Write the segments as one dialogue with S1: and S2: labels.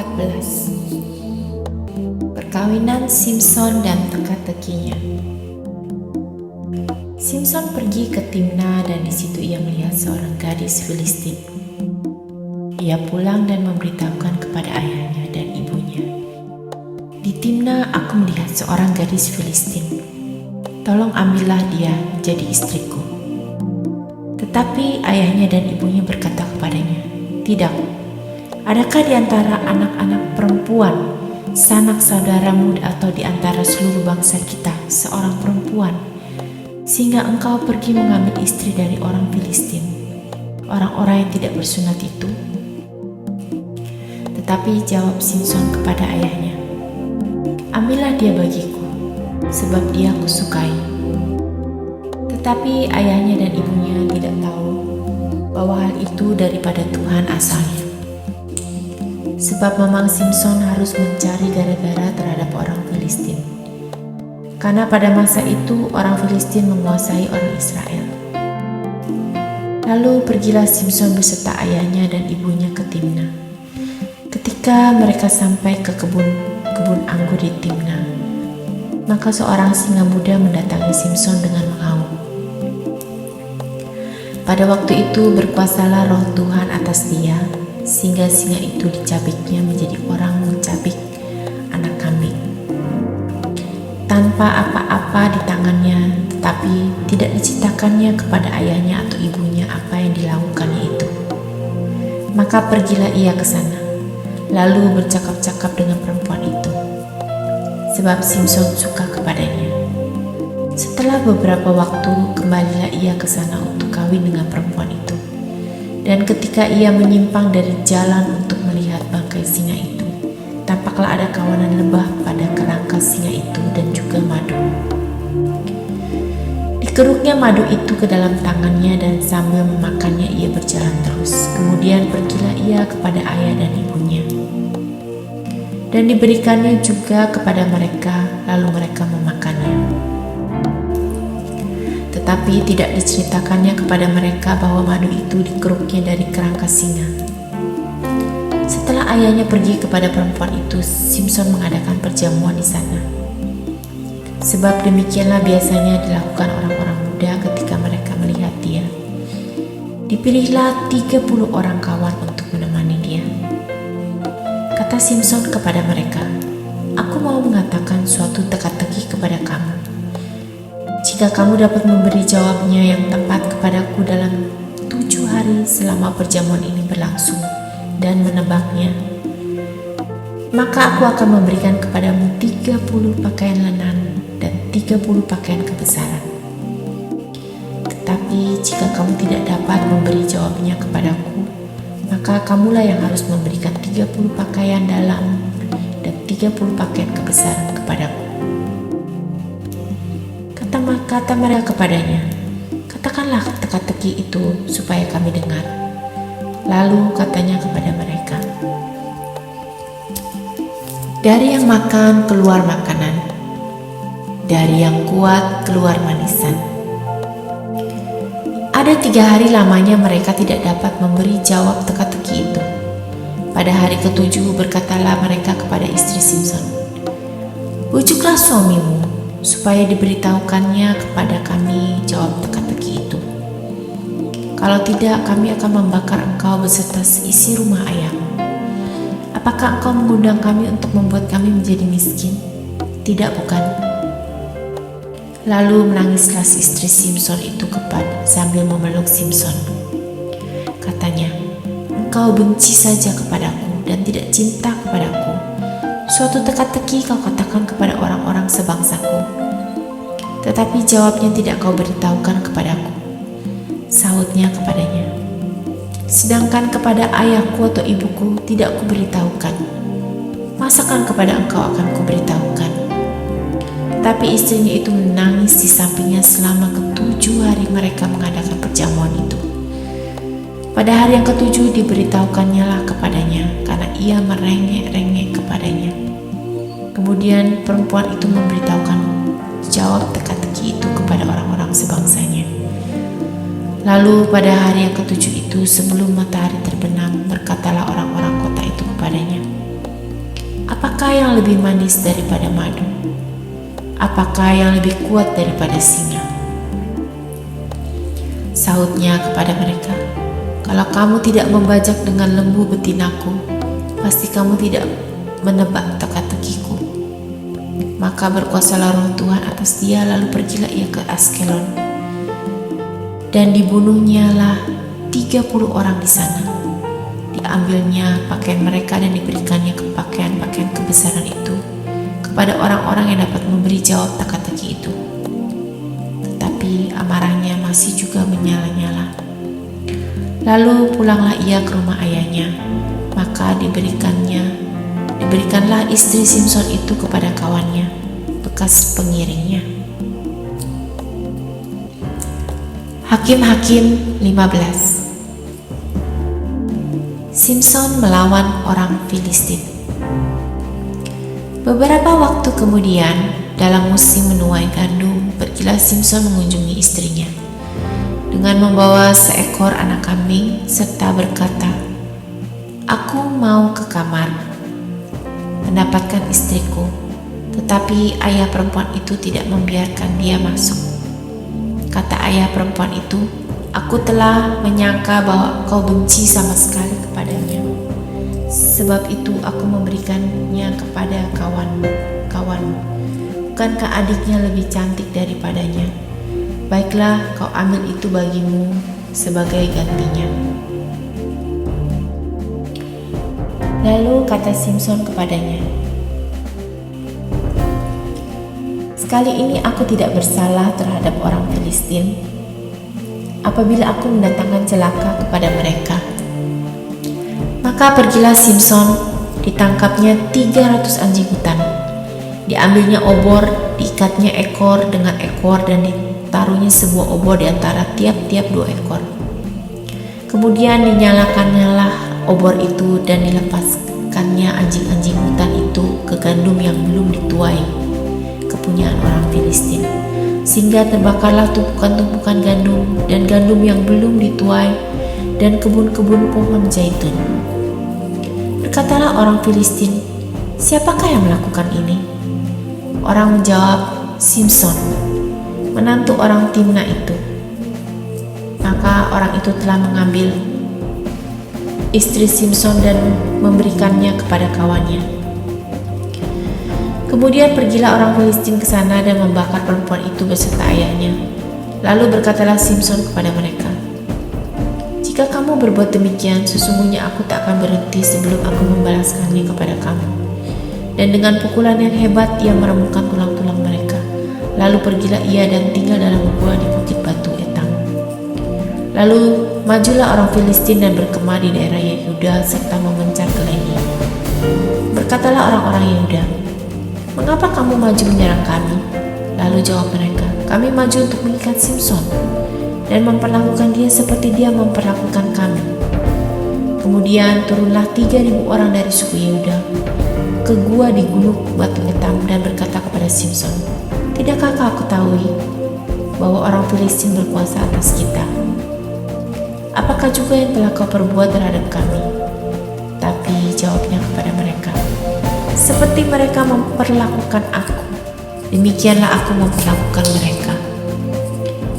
S1: 14. Perkawinan Simson dan teka-tekinya. Simson pergi ke Timna dan di situ ia melihat seorang gadis Filistin. Ia pulang dan memberitahukan kepada ayahnya dan ibunya, "Di Timna aku melihat seorang gadis Filistin. Tolong ambillah dia menjadi istriku." Tetapi ayahnya dan ibunya berkata kepadanya, "Tidak, adakah di antara anak-anak perempuan, sanak saudaramu atau di antara seluruh bangsa kita seorang perempuan, sehingga engkau pergi mengambil istri dari orang Filistin, orang-orang yang tidak bersunat itu?" Tetapi jawab Simson kepada ayahnya, "Ambillah dia bagiku, sebab dia kusukai." Tetapi ayahnya dan ibunya tidak tahu bahwa hal itu daripada Tuhan asalnya. Sebab memang Simson harus mencari gara-gara terhadap orang Filistin, karena pada masa itu orang Filistin menguasai orang Israel. Lalu pergilah Simson beserta ayahnya dan ibunya ke Timna. Ketika mereka sampai ke kebun anggur di Timna, maka seorang singa muda mendatangi Simson dengan mengaum. Pada waktu itu berkuasalah roh Tuhan atas dia, sehingga singa itu dicabiknya menjadi orang mencabik anak kambing. Tanpa apa-apa di tangannya, tetapi tidak diceritakannya kepada ayahnya atau ibunya apa yang dilakukannya itu. Maka pergilah ia ke sana, lalu bercakap-cakap dengan perempuan itu, sebab Simson suka kepadanya. Setelah beberapa waktu, kembalilah ia ke sana untuk kawin dengan perempuan itu. Dan ketika ia menyimpang dari jalan untuk melihat bangkai singa itu, tampaklah ada kawanan lebah pada kerangka singa itu dan juga madu. Dikeruknya madu itu ke dalam tangannya dan sambil memakannya ia berjalan terus. Kemudian pergilah ia kepada ayah dan ibunya. Dan diberikannya juga kepada mereka, lalu mereka memakannya. Tetapi tidak diceritakannya kepada mereka bahwa madu itu dikeruknya dari kerangka singa. Setelah ayahnya pergi kepada perempuan itu, Simson mengadakan perjamuan di sana. Sebab demikianlah biasanya dilakukan orang-orang muda ketika mereka melihat dia. Dipilihlah 30 orang kawan untuk menemani dia. Kata Simson kepada mereka, "Aku mau mengatakan suatu teka-teki kepada kamu. Jika kamu dapat memberi jawabnya yang tepat kepadaku dalam 7 hari selama perjamuan ini berlangsung dan menebaknya, maka aku akan memberikan kepadamu 30 pakaian lenan dan 30 pakaian kebesaran. Tetapi jika kamu tidak dapat memberi jawabnya kepadaku, maka kamulah yang harus memberikan 30 pakaian dalam dan 30 pakaian kebesaran kepadaku." Kata mereka kepadanya, "Katakanlah teka-teki itu supaya kami dengar." Lalu katanya kepada mereka, "Dari yang makan keluar makanan, dari yang kuat keluar manisan." Ada 3 hari lamanya mereka tidak dapat memberi jawab teka-teki itu. Pada hari ke-7 berkatalah mereka kepada istri Simson, "Bujuklah suamimu supaya diberitahukannya kepada kami jawab teka-teki itu. Kalau tidak, kami akan membakar engkau beserta seisi rumah ayahmu. Apakah engkau mengundang kami untuk membuat kami menjadi miskin? Tidak, bukan?" Lalu menangislah istri Simson itu sambil memeluk Simson. Katanya, "Engkau benci saja kepadaku dan tidak cinta kepadaku. Suatu teka-teki kau katakan kepada orang-orang sebangsaku, tetapi jawabnya tidak kau beritahukan kepadaku." Sahutnya kepadanya, "Sedangkan kepada ayahku atau ibuku tidak kuberitahukan, masakan kepada engkau akan kuberitahukan?" Tapi istrinya itu menangis di sampingnya selama ke-7 hari mereka mengadakan perjamuan itu. Pada hari yang ke-7 diberitahukannya lah kepadanya, karena ia merengek-rengek kepadanya. Kemudian perempuan itu memberitahukan jawab teka-teki itu kepada orang-orang sebangsanya. Lalu pada hari yang ke-7 itu, sebelum matahari terbenam, berkatalah orang-orang kota itu kepadanya, apakah yang lebih manis daripada madu? Apakah yang lebih kuat daripada singa? Sahutnya kepada mereka, kalau kamu tidak membajak dengan lembu betinaku, pasti kamu tidak menebak teka-tekiku. Maka berkuasalah roh Tuhan atas dia, lalu pergilah ia ke Askelon. Dan dibunuhnya lah 30 orang di sana. Diambilnya pakaian mereka dan diberikannya ke pakaian-pakaian kebesaran itu kepada orang-orang yang dapat memberi jawab teka-teki itu. Tetapi amarahnya masih juga menyala-nyala. Lalu pulanglah ia ke rumah ayahnya, maka diberikanlah istri Simson itu kepada kawannya, bekas pengiringnya. Hakim-Hakim 15. Simson melawan orang Filistin. Beberapa waktu kemudian, dalam musim menuai gandum, pergilah Simson mengunjungi istrinya dengan membawa seekor anak kambing serta berkata, "Aku mau ke kamar mendapatkan istriku." Tetapi ayah perempuan itu tidak membiarkan dia masuk. Kata ayah perempuan itu, "Aku telah menyangka bahwa kau benci sama sekali kepadanya. Sebab itu aku memberikannya kepada kawanmu. Bukankah adiknya lebih cantik daripadanya? Baiklah, kau ambil itu bagimu sebagai gantinya." Lalu kata Simson kepadanya, "Sekali ini aku tidak bersalah terhadap orang Filistin apabila aku mendatangkan celaka kepada mereka." Maka pergilah Simson, ditangkapnya 300 anjing hutan. Diambilnya obor, diikatnya ekor dengan ekor dan ditaruhnya sebuah obor di antara tiap-tiap 2 ekor. Kemudian dinyalakanlah obor itu dan dilepaskannya anjing-anjing hutan itu ke gandum yang belum dituai, kepunyaan orang Filistin, sehingga terbakarlah tumpukan-tumpukan gandum dan gandum yang belum dituai dan kebun-kebun pohon zaitun. Berkatalah orang Filistin, "Siapakah yang melakukan ini?" Orang menjawab, "Simson, menantu orang Timna itu." Maka orang itu telah mengambil istri Simson dan memberikannya kepada kawannya. Kemudian pergilah orang Filistin ke sana dan membakar perempuan itu beserta ayahnya. Lalu berkatalah Simson kepada mereka, "Jika kamu berbuat demikian, sesungguhnya aku tak akan berhenti sebelum aku membalaskannya kepada kamu." Dan dengan pukulan yang hebat ia meremukkan tulang-tulang mereka. Lalu pergilah ia dan tinggal dalam gua di bukit batu Etang. Lalu majulah orang Filistin dan berkemah di daerah Yehuda serta memencar ke Lehi. Berkatalah orang-orang Yehuda, "Mengapa kamu maju menyerang kami?" Lalu jawab mereka, "Kami maju untuk mengikat Simson dan memperlakukan dia seperti dia memperlakukan kami." Kemudian turunlah 3.000 orang dari suku Yehuda ke gua di gunung batu Etam dan berkata kepada Simson, "Tidakkah kau ketahui bahwa orang Filistin berkuasa atas kita? Apakah juga yang telah kau perbuat terhadap kami?" Tapi jawabnya kepada mereka, "Seperti mereka memperlakukan aku, demikianlah aku memperlakukan mereka."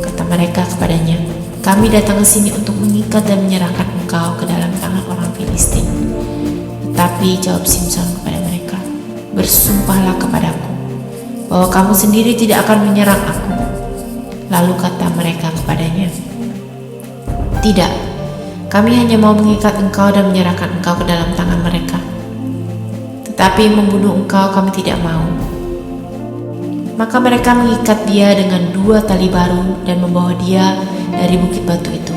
S1: Kata mereka kepadanya, "Kami datang ke sini untuk mengikat dan menyerahkan engkau ke dalam tangan orang Filistin." Tetapi jawab Simson kepada mereka, "Bersumpahlah kepadaku bahwa kamu sendiri tidak akan menyerang aku." Lalu kata mereka kepadanya, "Tidak, kami hanya mau mengikat engkau dan menyerahkan engkau ke dalam tangan mereka. Tetapi membunuh engkau kami tidak mau." Maka mereka mengikat dia dengan 2 tali baru dan membawa dia dari bukit batu itu.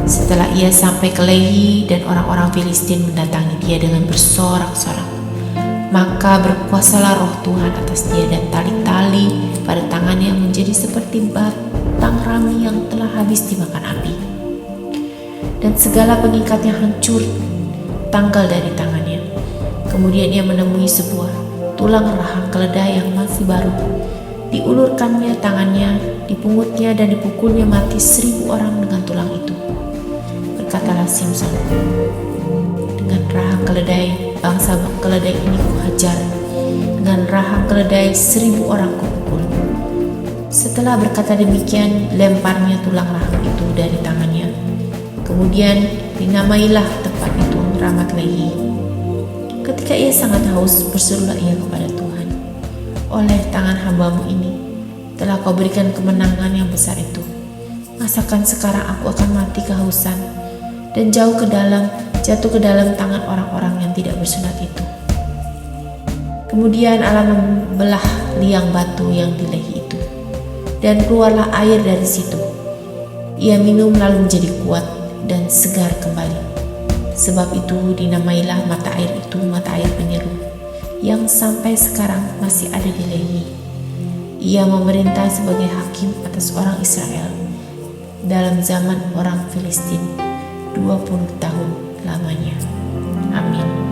S1: Setelah ia sampai ke Lehi dan orang-orang Filistin mendatangi dia dengan bersorak-sorak, maka berkuasalah roh Tuhan atas dia dan tali-tali pada tangannya menjadi seperti batang rami yang telah habis dimakan api. Dan segala pengikatnya hancur tanggal dari tangannya. Kemudian ia menemui sebuah tulang rahang keledai yang masih baru. Diulurkannya tangannya, dipungutnya dan dipukulnya mati 1.000 orang dengan tulang itu. Berkatalah Simson, "Dengan rahang keledai bangsa keledai ini kuhajar, dengan rahang keledai 1000 orang kupukul. Setelah berkata demikian, lemparnya tulang rahang itu dari tangannya. Kemudian dinamailah tempat itu Ramat Lehi. Ketika ia sangat haus, berserulah ia kepada Tuhan, oleh tangan hambamu ini telah kau berikan kemenangan yang besar itu. Masakan sekarang aku akan mati kehausan dan jatuh ke dalam tangan orang-orang yang tidak bersunat itu. Kemudian Allah membelah liang batu yang di Lehi itu, dan keluarlah air dari situ. Ia minum lalu menjadi kuat dan segar kembali. Sebab itu dinamailah mata air itu mata air penyeru, yang sampai sekarang masih ada di Lehi. Ia memerintah sebagai hakim atas orang Israel dalam zaman orang Filistin 20 tahun lamanya. Amin.